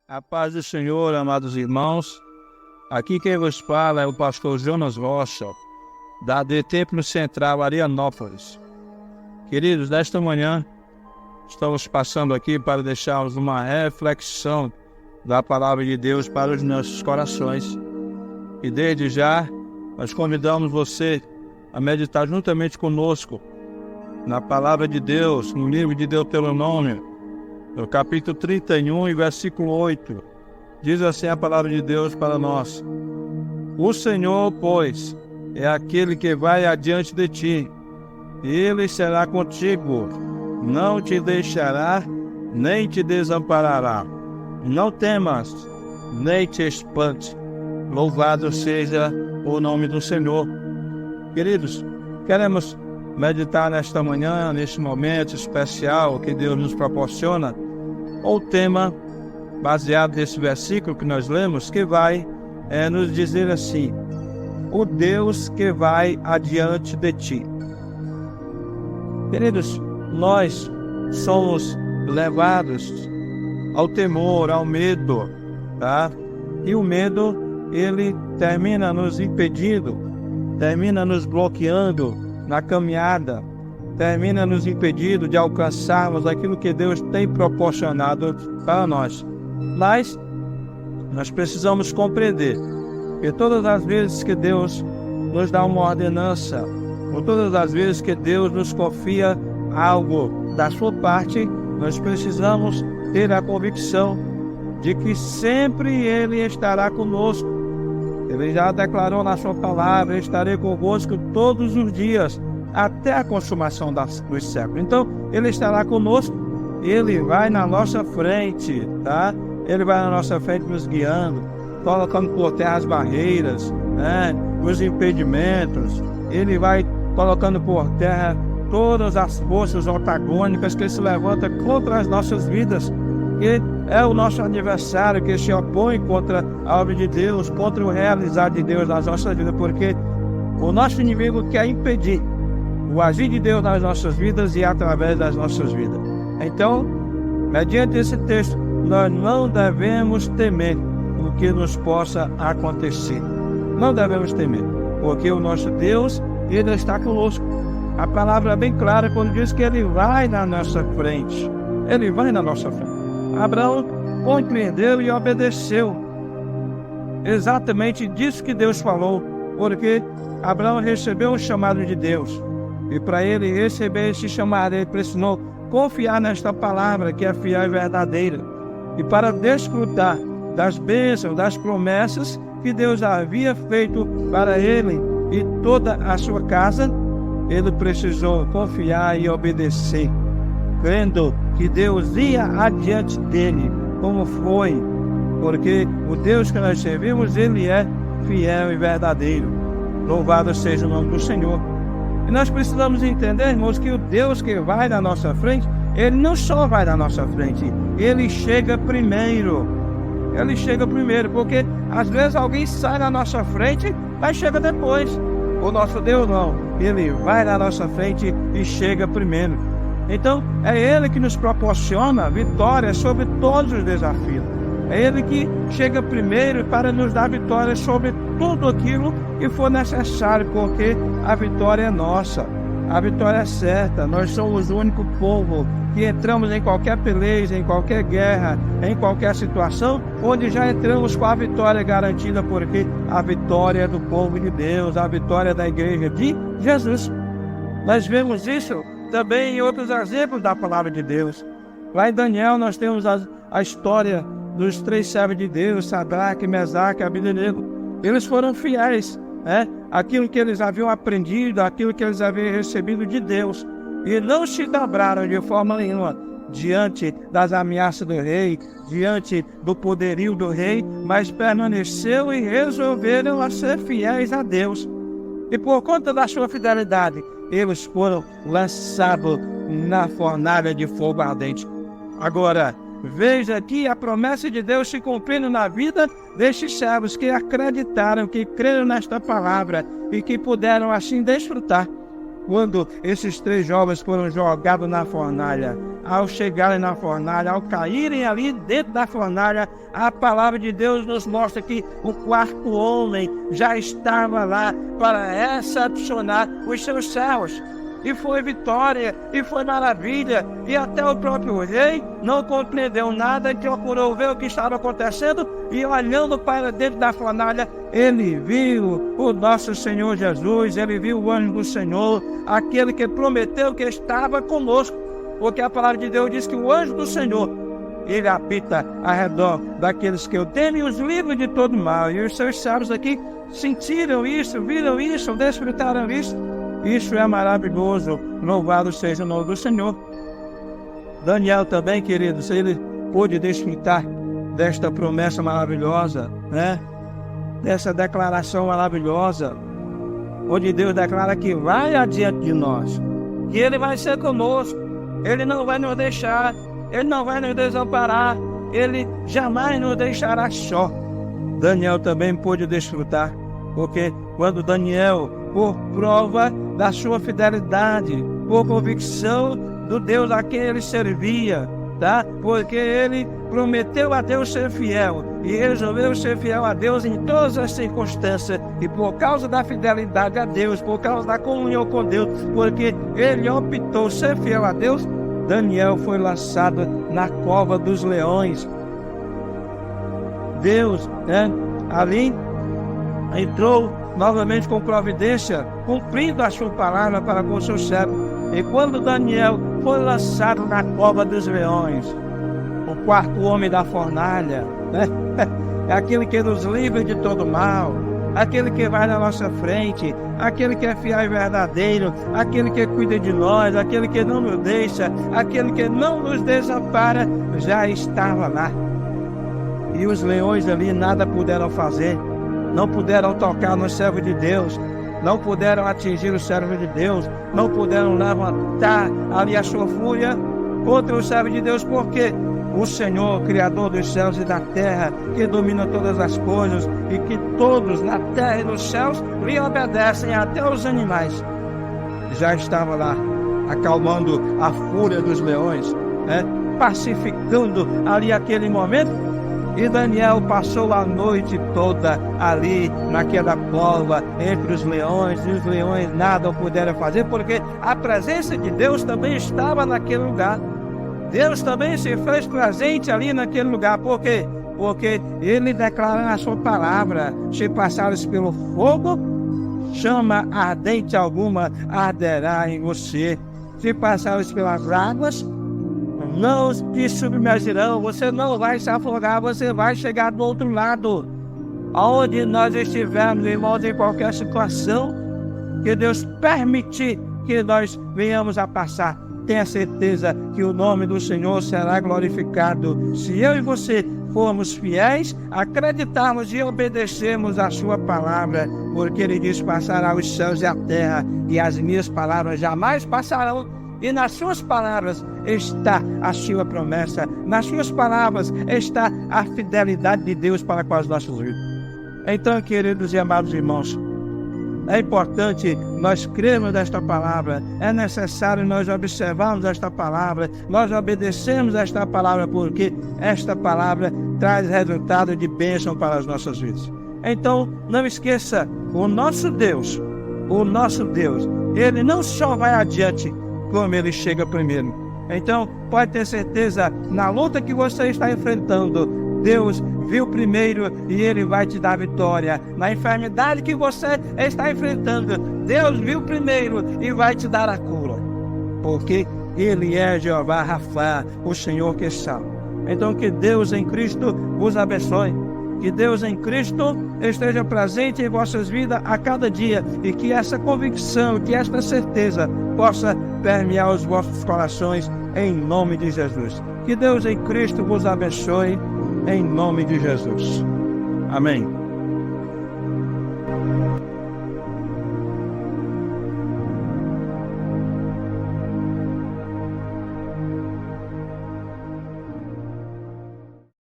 A paz do Senhor, amados irmãos. Aqui quem vos fala é o pastor Jonas Rocha, da AD Templo Central Arianópolis. Queridos, nesta manhã, estamos passando aqui para deixarmos uma reflexão da palavra de Deus para os nossos corações. E desde já, nós convidamos você a meditar juntamente conosco na palavra de Deus, no livro de Deuteronômio, no capítulo 31 e versículo 8, diz assim a palavra de Deus para nós: O Senhor, pois, é aquele que vai adiante de ti, Ele será contigo, não te deixará, nem te desamparará. Não temas, nem te espante. Louvado seja o nome do Senhor. Queridos, queremos meditar nesta manhã, neste momento especial que Deus nos proporciona, o tema baseado nesse versículo que nós lemos, que vai nos dizer assim: o Deus que vai adiante de ti. Queridos, nós somos levados ao temor, ao medo, tá? E o medo, ele termina nos impedindo, termina nos bloqueando na caminhada, termina nos impedindo de alcançarmos aquilo que Deus tem proporcionado para nós. Mas nós precisamos compreender que todas as vezes que Deus nos dá uma ordenança, ou todas as vezes que Deus nos confia algo da sua parte, nós precisamos ter a convicção de que sempre Ele estará conosco. Ele já declarou na sua palavra: estarei convosco todos os dias, até a consumação dos séculos. Então, Ele estará conosco, Ele vai na nossa frente, tá? Ele vai na nossa frente nos guiando, colocando por terra as barreiras, né? Os impedimentos. Ele vai colocando por terra todas as forças antagônicas que se levantam contra as nossas vidas, que é o nosso adversário que se opõe contra a obra de Deus, contra o realizar de Deus nas nossas vidas, porque o nosso inimigo quer impedir o agir de Deus nas nossas vidas e através das nossas vidas. Então, mediante esse texto, nós não devemos temer o que nos possa acontecer. Não devemos temer, porque o nosso Deus, Ele está conosco. A palavra é bem clara quando diz que Ele vai na nossa frente. Ele vai na nossa frente. Abraão compreendeu e obedeceu exatamente disso que Deus falou, porque Abraão recebeu um chamado de Deus, e para ele receber esse chamado, ele precisou confiar nesta palavra que é fiel e verdadeira, e para desfrutar das bênçãos, das promessas que Deus havia feito para ele e toda a sua casa, ele precisou confiar e obedecer, crendo que Deus ia adiante dele, como foi, porque o Deus que nós servimos, Ele é fiel e verdadeiro. Louvado seja o nome do Senhor. E nós precisamos entender, irmãos, que o Deus que vai na nossa frente, Ele não só vai na nossa frente, Ele chega primeiro. Ele chega primeiro, porque às vezes alguém sai na nossa frente, mas chega depois. O nosso Deus não, Ele vai na nossa frente e chega primeiro. Então, é Ele que nos proporciona vitória sobre todos os desafios. É Ele que chega primeiro para nos dar vitória sobre tudo aquilo que for necessário, porque a vitória é nossa, a vitória é certa. Nós somos o único povo que entramos em qualquer peleja, em qualquer guerra, em qualquer situação, onde já entramos com a vitória garantida, porque a vitória é do povo de Deus, a vitória é da igreja de Jesus. Nós vemos isso também em outros exemplos da palavra de Deus. Lá em Daniel nós temos a história dos 3 servos de Deus, Sadraque, Mesaque e Abednego. Eles foram fiéis, né? Aquilo que eles haviam aprendido, aquilo que eles haviam recebido de Deus, e não se dobraram de forma nenhuma diante das ameaças do rei, diante do poderio do rei, mas permaneceu e resolveram a ser fiéis a Deus. E por conta da sua fidelidade, eles foram lançados na fornalha de fogo ardente. Agora, veja aqui a promessa de Deus se cumprindo na vida destes servos que acreditaram, que creram nesta palavra e que puderam assim desfrutar quando esses 3 jovens foram jogados na fornalha, ao chegarem na fornalha, ao caírem ali dentro da fornalha, a palavra de Deus nos mostra que o 4º homem já estava lá para recepcionar os seus servos. E foi vitória, e foi maravilha, e até o próprio rei não compreendeu nada e procurou ver o que estava acontecendo, e olhando para dentro da fornalha, ele viu o nosso Senhor Jesus, ele viu o anjo do Senhor, aquele que prometeu que estava conosco, porque a palavra de Deus diz que o anjo do Senhor, ele habita ao redor daqueles que o temem, os livra de todo mal. E os seus servos aqui sentiram isso, viram isso, desfrutaram isso. Isso é maravilhoso, louvado seja o nome do Senhor. Daniel também, queridos, ele pôde desfrutar desta promessa maravilhosa, né? Dessa declaração maravilhosa, onde Deus declara que vai adiante de nós, que Ele vai ser conosco, Ele não vai nos deixar, Ele não vai nos desamparar, Ele jamais nos deixará só. Daniel também pôde desfrutar, porque quando Daniel, por prova da sua fidelidade, por convicção do Deus a quem ele servia, tá? Porque ele prometeu a Deus ser fiel e resolveu ser fiel a Deus em todas as circunstâncias, e por causa da fidelidade a Deus, por causa da comunhão com Deus, porque ele optou ser fiel a Deus, Daniel foi lançado na cova dos leões. Deus, né, ali entrou novamente com providência, cumprindo a sua palavra para com o seu servo. E quando Daniel foi lançado na cova dos leões, o 4º homem da fornalha, né? É aquele que nos livra de todo mal, aquele que vai na nossa frente, aquele que é fiel e verdadeiro, aquele que cuida de nós, aquele que não nos deixa, aquele que não nos desampara, já estava lá. E os leões ali nada puderam fazer, não puderam tocar no servo de Deus, não puderam atingir o servo de Deus, não puderam levantar ali a sua fúria contra o servo de Deus, porque o Senhor, Criador dos céus e da terra, que domina todas as coisas, e que todos na terra e nos céus lhe obedecem, até os animais, já estava lá, acalmando a fúria dos leões, né? Pacificando ali aquele momento. E Daniel passou a noite toda ali naquela cova entre os leões, e os leões nada puderam fazer, porque a presença de Deus também estava naquele lugar. Deus também se fez presente ali naquele lugar. Por quê? Porque ele declara na sua palavra: se passares pelo fogo, chama ardente alguma arderá em você. Se passares pelas águas, não te submergirão, você não vai se afogar, você vai chegar do outro lado. Aonde nós estivermos, irmãos, em qualquer situação que Deus permitir que nós venhamos a passar, tenha certeza que o nome do Senhor será glorificado. Se eu e você formos fiéis, acreditarmos e obedecermos a sua palavra, porque ele diz: passará os céus e a terra, e as minhas palavras jamais passarão. E nas suas palavras está a sua promessa, nas suas palavras está a fidelidade de Deus para com as nossas vidas. Então, queridos e amados irmãos, é importante nós crermos nesta palavra, é necessário nós observarmos esta palavra, nós obedecermos esta palavra, porque esta palavra traz resultado de bênção para as nossas vidas. Então, não esqueça, o nosso Deus, ele não só vai adiante, como ele chega primeiro. Então, pode ter certeza, na luta que você está enfrentando, Deus viu primeiro e ele vai te dar vitória. Na enfermidade que você está enfrentando, Deus viu primeiro e vai te dar a cura, porque ele é Jeová Rafa, o Senhor que salva. Então, que Deus em Cristo vos abençoe, que Deus em Cristo esteja presente em vossas vidas a cada dia, e que essa convicção, que esta certeza possa permear os vossos corações, em nome de Jesus. Que Deus em Cristo vos abençoe, em nome de Jesus. Amém.